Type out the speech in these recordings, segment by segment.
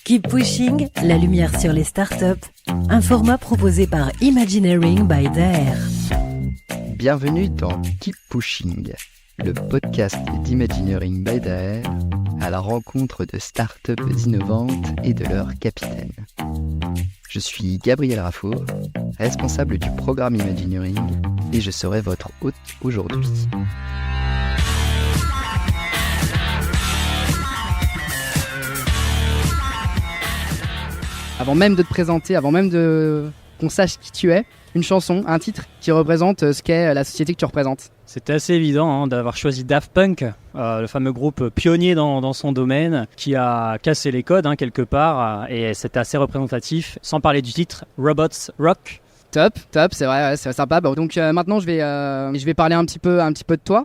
Keep Pushing, la lumière sur les startups, un format proposé par Imagineering by Daher. Bienvenue dans Keep Pushing, le podcast d'Imagineering by Daher à la rencontre de startups innovantes et de leurs capitaines. Je suis Gabriel Raffour, responsable du programme Imagineering, et je serai votre hôte aujourd'hui. Avant même de te présenter, avant même qu'on sache qui tu es, une chanson, un titre qui représente ce qu'est la société que tu représentes. C'était assez évident d'avoir choisi Daft Punk, le fameux groupe pionnier dans son domaine, qui a cassé les codes quelque part, et c'était assez représentatif, sans parler du titre, Robots Rock. Top, c'est vrai, ouais, c'est sympa. Bon, donc maintenant je vais parler un petit peu de toi.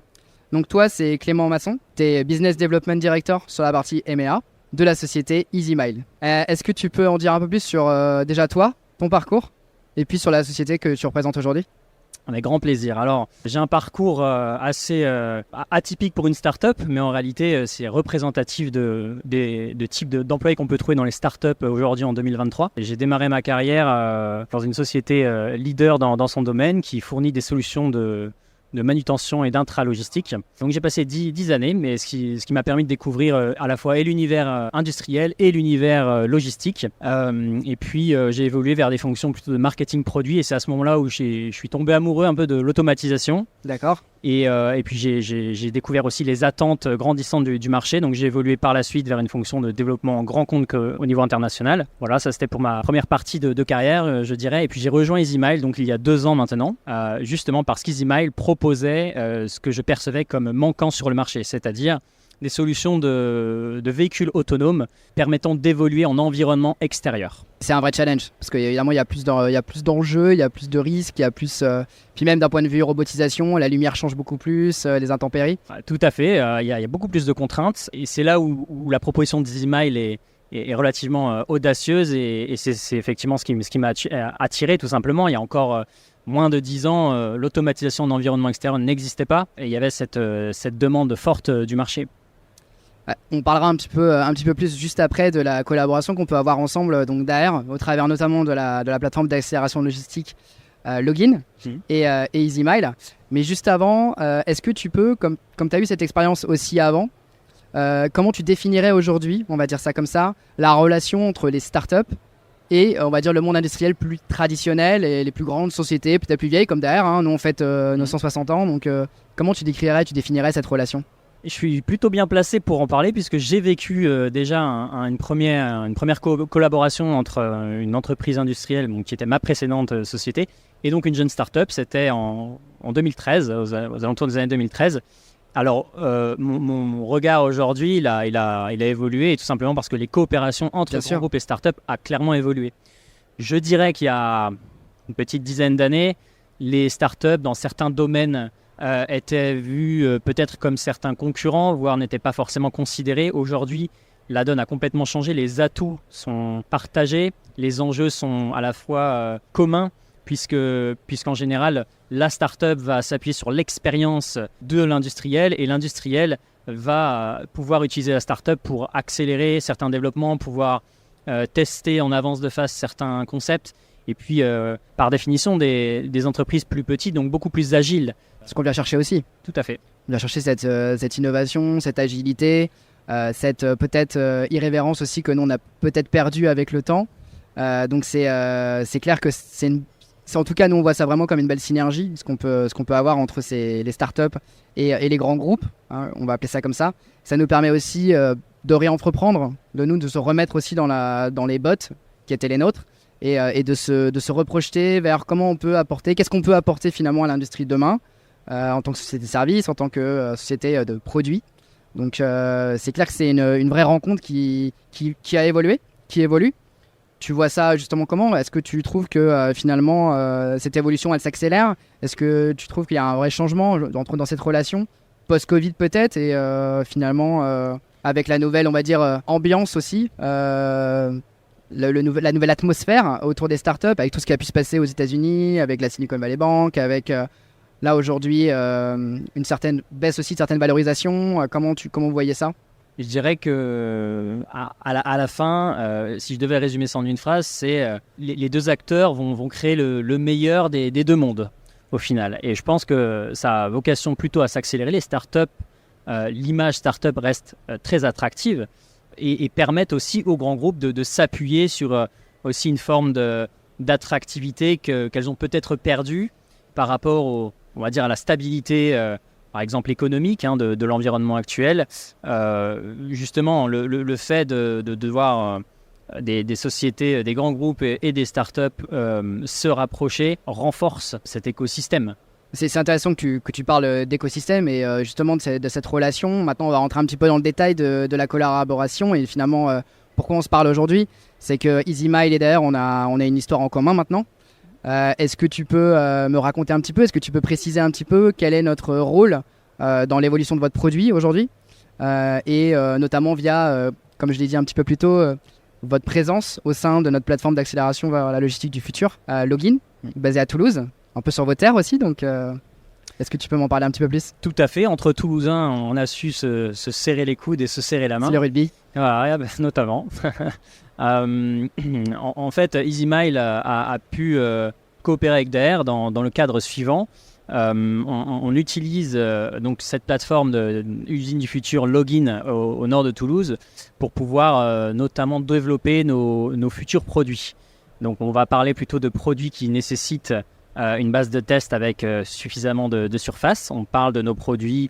Donc toi c'est Clément Masson, tu es Business Development Director sur la partie MEA de la société EasyMile. Est-ce que tu peux en dire un peu plus sur déjà toi, ton parcours, et puis sur la société que tu représentes aujourd'hui ? Avec grand plaisir. Alors, j'ai un parcours assez atypique pour une start-up, mais en réalité, c'est représentatif de types d'employés qu'on peut trouver dans les start-up aujourd'hui en 2023. J'ai démarré ma carrière dans une société leader dans son domaine qui fournit des solutions de manutention et d'intralogistique. Donc j'ai passé 10 années, mais ce qui m'a permis de découvrir à la fois et l'univers industriel et l'univers logistique. Et puis j'ai évolué vers des fonctions plutôt de marketing produit, et c'est à ce moment-là où je suis tombé amoureux un peu de l'automatisation. D'accord. Et puis j'ai découvert aussi les attentes grandissantes du marché, donc j'ai évolué par la suite vers une fonction de développement grand compte au niveau international. Voilà, ça c'était pour ma première partie de carrière, je dirais. Et puis j'ai rejoint EasyMile, donc il y a 2 ans maintenant, justement parce qu'EasyMile proposait ce que je percevais comme manquant sur le marché, c'est-à-dire des solutions de véhicules autonomes permettant d'évoluer en environnement extérieur. C'est un vrai challenge, parce qu'évidemment il y a plus d'enjeux, il y a plus de risques, il y a plus... Puis même d'un point de vue robotisation, la lumière change beaucoup plus, les intempéries. Tout à fait, il y a beaucoup plus de contraintes, et c'est là où la proposition d'EasyMile est relativement audacieuse, et c'est effectivement ce qui m'a attiré tout simplement. Il y a encore... moins de 10 ans, l'automatisation en environnement extérieur n'existait pas, et il y avait cette demande forte du marché. On parlera un petit peu plus juste après de la collaboration qu'on peut avoir ensemble, donc Daher, au travers notamment de la plateforme d'accélération logistique Login et EasyMile. Mais juste avant, est-ce que tu peux, comme tu as eu cette expérience aussi avant, comment tu définirais aujourd'hui, on va dire ça comme ça, la relation entre les startups et on va dire le monde industriel plus traditionnel et les plus grandes sociétés, peut-être plus vieilles comme Daher, nous on fête 960 ans, donc comment tu définirais cette relation ? Je suis plutôt bien placé pour en parler puisque j'ai vécu déjà une première collaboration entre une entreprise industrielle qui était ma précédente société et donc une jeune start-up. C'était en 2013, aux alentours des années 2013. Alors, mon regard aujourd'hui, il a évolué, et tout simplement parce que les coopérations entre grands groupes et start-up a clairement évolué. Je dirais qu'il y a une petite dizaine d'années, les start-up dans certains domaines étaient vus peut-être comme certains concurrents, voire n'étaient pas forcément considérés. Aujourd'hui, la donne a complètement changé, les atouts sont partagés, les enjeux sont à la fois communs, puisqu'en général, la start-up va s'appuyer sur l'expérience de l'industriel, et l'industriel va pouvoir utiliser la start-up pour accélérer certains développements, pouvoir tester en avance de phase certains concepts, et puis par définition des entreprises plus petites, donc beaucoup plus agiles. Ce qu'on vient chercher aussi. Tout à fait. On vient chercher cette innovation, cette agilité, cette peut-être irrévérence aussi que nous on a peut-être perdu avec le temps. Donc c'est clair que en tout cas, nous on voit ça vraiment comme une belle synergie, ce qu'on peut avoir entre les startups et les grands groupes, on va appeler ça comme ça. Ça nous permet aussi de réentreprendre, de se remettre aussi dans les bottes qui étaient les nôtres, et de se reprojeter vers comment on peut apporter, qu'est-ce qu'on peut apporter finalement à l'industrie de demain, en tant que société de services, en tant que société de produits. Donc c'est clair que c'est une vraie rencontre qui a évolué, qui évolue. Tu vois ça justement comment ? Est-ce que tu trouves que finalement cette évolution elle s'accélère ? Est-ce que tu trouves qu'il y a un vrai changement dans cette relation post-Covid peut-être, et finalement avec la nouvelle on va dire ambiance aussi, la nouvelle atmosphère autour des startups, avec tout ce qui a pu se passer aux États-Unis, avec la Silicon Valley Bank, avec là aujourd'hui une certaine baisse aussi de certaines valorisations, comment vous voyez ça ? Je dirais que à la fin, si je devais résumer ça en une phrase, c'est les deux acteurs vont créer le meilleur des deux mondes au final. Et je pense que ça a vocation plutôt à s'accélérer. Les startups, l'image startup reste très attractive et permettent aussi aux grands groupes de s'appuyer sur aussi une forme d'attractivité qu'elles ont peut-être perdue par rapport on va dire, à la stabilité par exemple économique de l'environnement actuel. Justement, le fait de voir des sociétés, des grands groupes et des startups se rapprocher renforce cet écosystème. C'est intéressant que tu parles d'écosystème et justement de cette relation. Maintenant, on va rentrer un petit peu dans le détail de la collaboration et finalement, pourquoi on se parle aujourd'hui. C'est que EasyMile et d'ailleurs, on a une histoire en commun maintenant. Est-ce que tu peux me raconter un petit peu, est-ce que tu peux préciser un petit peu quel est notre rôle dans l'évolution de votre produit aujourd'hui et notamment via, comme je l'ai dit un petit peu plus tôt, votre présence au sein de notre plateforme d'accélération vers la logistique du futur, Login, basée à Toulouse, un peu sur vos terres aussi, donc est-ce que tu peux m'en parler un petit peu plus? Tout à fait, entre Toulousains, on a su se serrer les coudes et se serrer la main. C'est le rugby. Voilà, notamment. En fait, EasyMile a pu coopérer avec Daher dans le cadre suivant. On utilise donc cette plateforme d'usine du futur Login au nord de Toulouse pour pouvoir notamment développer nos futurs produits. Donc on va parler plutôt de produits qui nécessitent une base de test avec suffisamment de surface. On parle de nos produits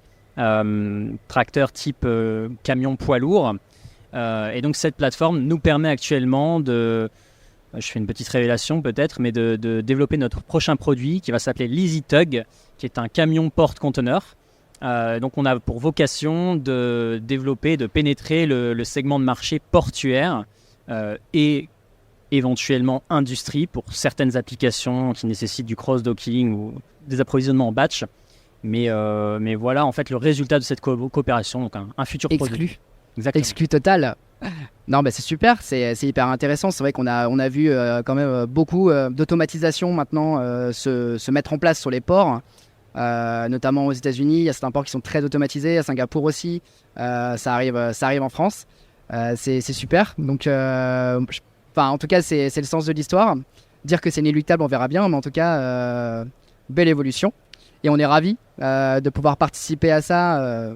tracteurs type camion poids lourd. Et donc cette plateforme nous permet actuellement je fais une petite révélation peut-être, mais de développer notre prochain produit qui va s'appeler l'EasyTug, qui est un camion porte-conteneur. Donc on a pour vocation de développer, de pénétrer le segment de marché portuaire et éventuellement industrie pour certaines applications qui nécessitent du cross-docking ou des approvisionnements en batch. Mais voilà en fait le résultat de cette coopération, donc un futur produit. Exactement. Exclu total. Non, c'est super, c'est hyper intéressant. C'est vrai qu'on a vu quand même beaucoup d'automatisation maintenant se mettre en place sur les ports, notamment aux États-Unis. Il y a certains ports qui sont très automatisés, à Singapour aussi. Ça arrive en France. C'est super. Donc, en tout cas, c'est le sens de l'histoire. Dire que c'est inéluctable, on verra bien, mais en tout cas, belle évolution. Et on est ravis de pouvoir participer à ça.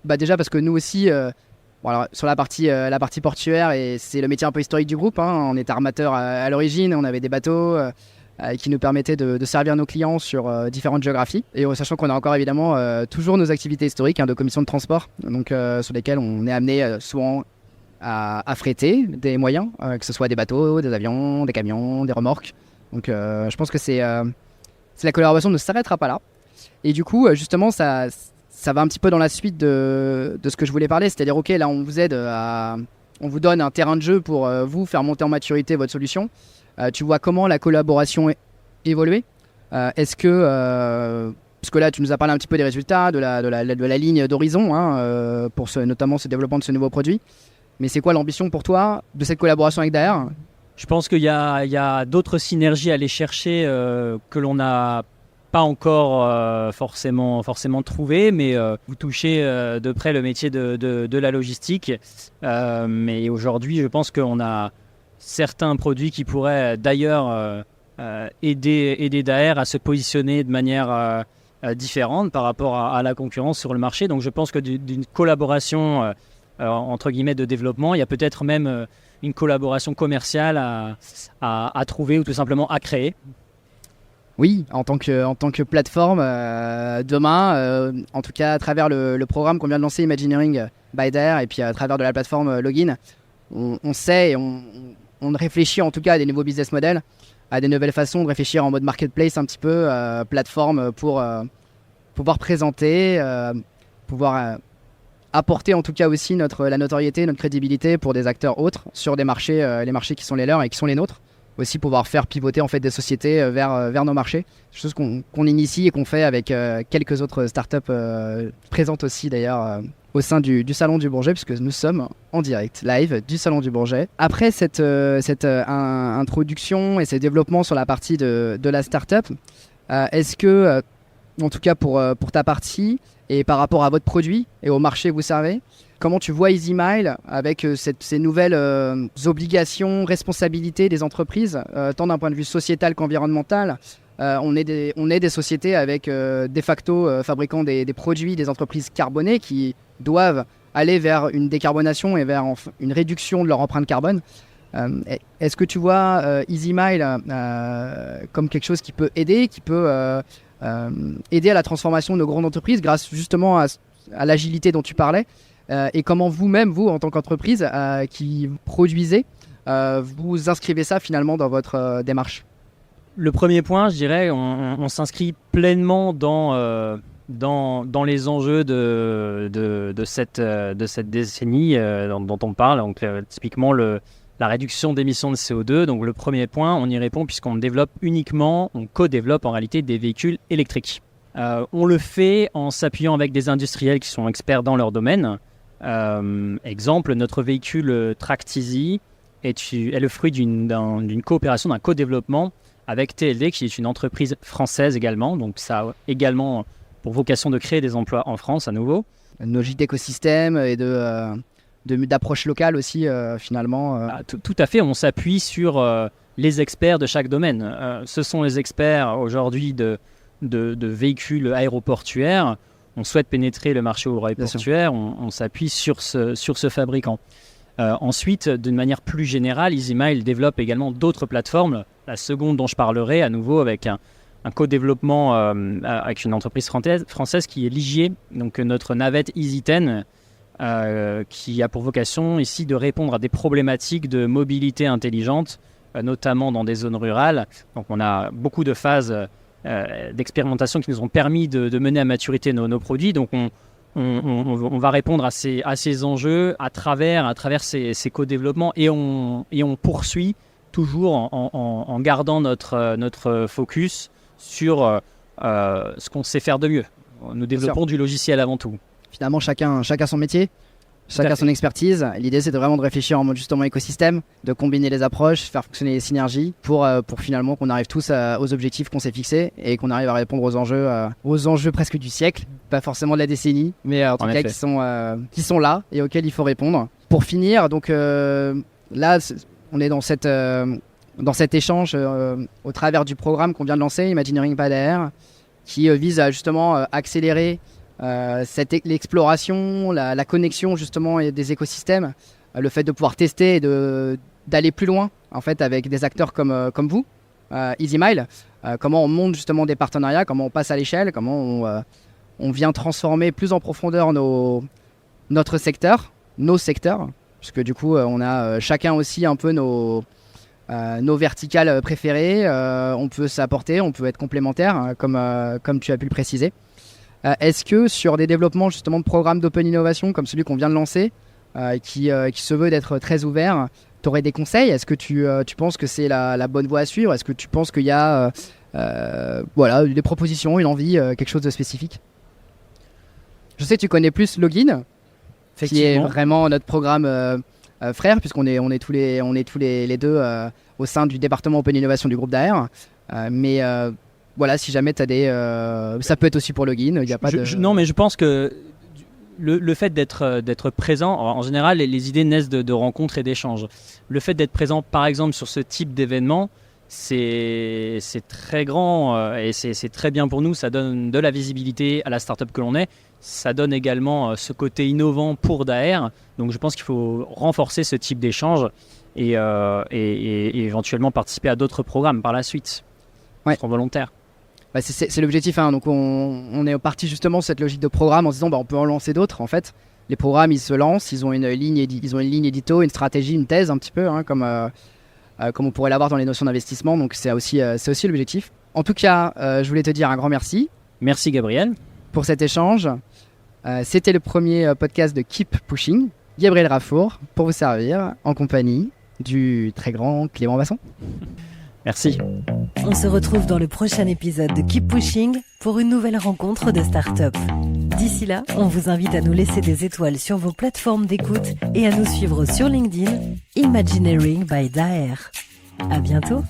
Déjà parce que nous aussi. Alors, sur la partie portuaire, et c'est le métier un peu historique du groupe, on est armateur à l'origine, on avait des bateaux qui nous permettaient de servir nos clients sur différentes géographies, et sachant qu'on a encore évidemment toujours nos activités historiques de commission de transport, donc sur lesquelles on est amené souvent à fréter des moyens, que ce soit des bateaux, des avions, des camions, des remorques. Donc je pense que c'est la collaboration ne s'arrêtera pas là, et du coup justement ça va un petit peu dans la suite de ce que je voulais parler, c'est-à-dire ok, là on vous aide on vous donne un terrain de jeu pour vous faire monter en maturité votre solution. Tu vois comment la collaboration évoluer. Est-ce que parce que là tu nous as parlé un petit peu des résultats de la ligne d'horizon pour notamment ce développement de ce nouveau produit, mais c'est quoi l'ambition pour toi de cette collaboration avec Daher? Je pense qu'il y a d'autres synergies à aller chercher que l'on n'a pas encore forcément trouvé, mais vous touchez de près le métier de la logistique. Mais aujourd'hui, je pense qu'on a certains produits qui pourraient d'ailleurs aider Daher à se positionner de manière différente par rapport à la concurrence sur le marché. Donc je pense que d'une collaboration entre guillemets de développement, il y a peut-être même une collaboration commerciale à trouver ou tout simplement à créer. Oui, en tant que plateforme, demain, en tout cas à travers le programme qu'on vient de lancer, Imagineering by Daher, et puis à travers de la plateforme Login, on sait et on réfléchit en tout cas à des nouveaux business models, à des nouvelles façons de réfléchir en mode marketplace un petit peu, plateforme pour pouvoir présenter, pouvoir apporter en tout cas aussi la notoriété, notre crédibilité pour des acteurs autres sur des marchés, les marchés qui sont les leurs et qui sont les nôtres. Aussi pouvoir faire pivoter en fait des sociétés vers nos marchés, chose qu'on initie et qu'on fait avec quelques autres startups présentes aussi d'ailleurs au sein du Salon du Bourget, puisque nous sommes en direct live du Salon du Bourget. Après cette introduction et ces développements sur la partie de la startup, est-ce que en tout cas pour ta partie, et par rapport à votre produit et au marché que vous servez. Comment tu vois EasyMile avec ces nouvelles obligations, responsabilités des entreprises, tant d'un point de vue sociétal qu'environnemental. On est des sociétés avec de facto fabriquant des produits, des entreprises carbonées qui doivent aller vers une décarbonation et vers une réduction de leur empreinte carbone. Est-ce que tu vois EasyMile comme quelque chose qui peut aider, aider à la transformation de nos grandes entreprises grâce justement à l'agilité dont tu parlais, et comment vous-même, vous en tant qu'entreprise qui produisez, vous inscrivez ça finalement dans votre démarche? Le premier point, je dirais, on s'inscrit pleinement dans les enjeux de cette décennie dont on parle. Donc, typiquement, la réduction d'émissions de CO2. Donc, le premier point, on y répond puisqu'on on co-développe en réalité des véhicules électriques. On le fait en s'appuyant avec des industriels qui sont experts dans leur domaine. Exemple, notre véhicule Tractizi est le fruit d'une coopération, d'un co-développement avec TLD, qui est une entreprise française également. Donc ça a également pour vocation de créer des emplois en France à nouveau. Une logique d'écosystème et d'approche locale aussi finalement. Tout à fait, on s'appuie sur les experts de chaque domaine. Ce sont les experts aujourd'hui de véhicules aéroportuaires. On souhaite pénétrer le marché aéroportuaire, on s'appuie sur ce fabricant. Ensuite, d'une manière plus générale, EasyMile développe également d'autres plateformes. La seconde dont je parlerai à nouveau avec un co-développement avec une entreprise française qui est Ligier, donc notre navette EasyTen, qui a pour vocation ici de répondre à des problématiques de mobilité intelligente, notamment dans des zones rurales. Donc on a beaucoup de phases d'expérimentation qui nous ont permis de mener à maturité nos produits. Donc on va répondre à ces enjeux à travers ces co-développements et on poursuit toujours en gardant notre focus sur ce qu'on sait faire de mieux. Nous développons du logiciel avant tout. Finalement, chacun son métier, chacun son expertise. L'idée, c'est vraiment de réfléchir en mode justement écosystème, de combiner les approches, faire fonctionner les synergies pour finalement qu'on arrive tous aux objectifs qu'on s'est fixés et qu'on arrive à répondre aux enjeux presque du siècle, pas forcément de la décennie, mais en tout cas qui sont là et auxquels il faut répondre. Pour finir, donc là, on est dans cet échange au travers du programme qu'on vient de lancer, Imagineering by Daher, qui vise à justement accélérer l'exploration, la connexion justement des écosystèmes, le fait de pouvoir tester et d'aller plus loin en fait avec des acteurs comme vous, EasyMile, comment on monte justement des partenariats, comment on passe à l'échelle, comment on vient transformer plus en profondeur nos secteurs, puisque du coup on a chacun aussi un peu nos verticales préférées, on peut s'apporter, on peut être complémentaire comme tu as pu le préciser. Est-ce que sur des développements justement de programmes d'open innovation comme celui qu'on vient de lancer, qui se veut d'être très ouvert, tu aurais des conseils? Est-ce que tu penses que c'est la bonne voie à suivre? Est-ce que tu penses qu'il y a des propositions, une envie, quelque chose de spécifique? Je sais que tu connais plus Login, qui est vraiment notre programme frère, puisqu'on est tous les deux au sein du département Open Innovation du groupe Daher. Mais voilà, si jamais tu as ça peut être aussi pour Login. Y a pas non, mais je pense que le fait d'être présent, en général, les idées naissent de rencontres et d'échanges. Le fait d'être présent, par exemple, sur ce type d'événement, c'est très grand et c'est très bien pour nous. Ça donne de la visibilité à la startup que l'on est. Ça donne également ce côté innovant pour Daher. Donc je pense qu'il faut renforcer ce type d'échange et éventuellement participer à d'autres programmes par la suite. Ouais. Ils seront volontaires. Bah c'est l'objectif, hein. Donc on est parti justement de cette logique de programme en se disant on peut en lancer d'autres en fait. Les programmes ils se lancent, ils ont une ligne édito, une stratégie, une thèse un petit peu, hein, comme on pourrait l'avoir dans les notions d'investissement. Donc c'est aussi l'objectif. En tout cas, je voulais te dire un grand merci. Merci Gabriel. Pour cet échange. C'était le premier podcast de Keep Pushing. Gabriel Raffour pour vous servir en compagnie du très grand Clément Masson. Merci. On se retrouve dans le prochain épisode de Keep Pushing pour une nouvelle rencontre de start-up. D'ici là, on vous invite à nous laisser des étoiles sur vos plateformes d'écoute et à nous suivre sur LinkedIn, Imagineering by Daher. À bientôt.